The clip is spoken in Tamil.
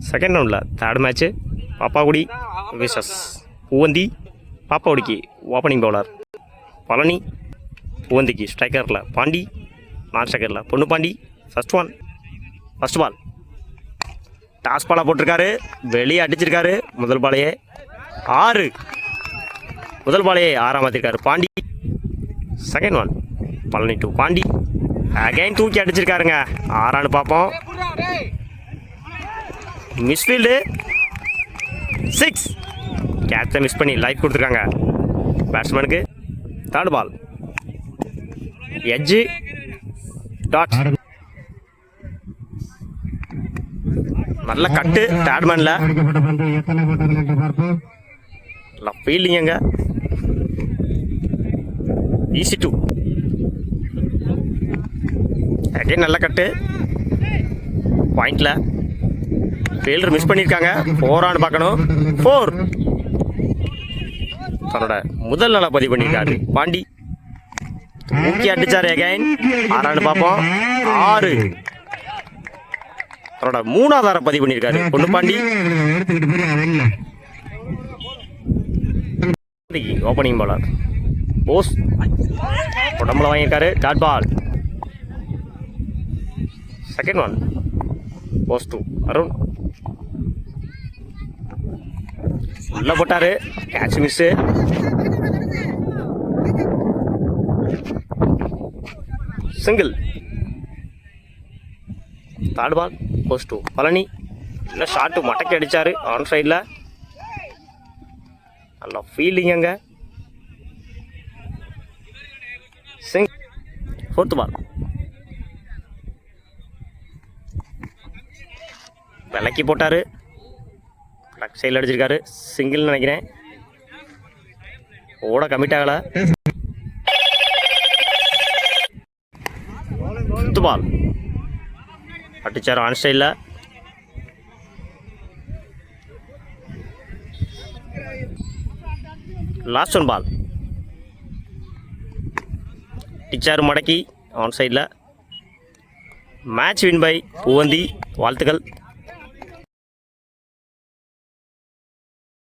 செகண்ட் ரவுண்டில் third match Pappakudi versus Poovanthi. பாப்பாக்குடிக்கு ஓப்பனிங் பவுலர் பழனி, பூவந்திக்கு ஸ்ட்ரைக்கரில் பாண்டி, நான் ஸ்ட்ரைக்கரில் பொண்ணு பாண்டி. ஃபர்ஸ்ட் பால் டாஸ் பாலாக போட்டிருக்காரு, வெளியே அடிச்சிருக்காரு. முதல் பாலையே 6 மாற்றிருக்காரு Pandi. Second one Palani to Pandi, again தூக்கி அடிச்சிருக்காருங்க. 6 பார்ப்போம். மிஸ்ஃபீல்டு 6, கேட்சை மிஸ் பண்ணி லைஃப் கொடுத்துருக்காங்க பேட்ஸ்மேனுக்கு. தேர்ட் பால் எட்ஜு டாட், நல்ல கட்டு தேர்ட்மேனில், நல்லா ஃபீல்டிங்க. ஈஸி 2, அகைன் நல்ல கட்டு பாயிண்டில். ஃபீல்டர் மிஸ் பண்ணியிருக்காங்க. 4 பார்க்கணும். 4 தன்னோட முதல் நாளாக பதிவு பண்ணியிருக்காரு பாண்டி. தூக்கி அடிச்சாரு. அகைன் 6 பார்ப்போம். 6 தன்னோட 3வது பதிவு பண்ணியிருக்காரு பொண்ணு பாண்டி. ஓப்பனிங் பாலர் போஸ் உடம்புல வாங்கியிருக்காரு. Dot ball. Second one bowls to Arun, உள்ள போட்டாரு. Catch miss. Single. Third ball bowls to Palani, இல்லை ஷாட்டு மடக்கி அடித்தார் ஆன் சைடில். நல்லா ஃபீல்டிங்க. ஃபோர்த் பால் விலக்கி போட்டார், லக் சைடில் அடிச்சிருக்காரு. சிங்கிள்னு நினைக்கிறேன். ஓட கமிட் ஆகலை. ஃபிஃப்த் பால் அடிச்சார் ஆன் சைடில். லாஸ்ட் ஒன் பால் அடிச்சார் மடக்கி ஆன் சைடில். Match win by Poovanthi. வாழ்த்துக்கள்.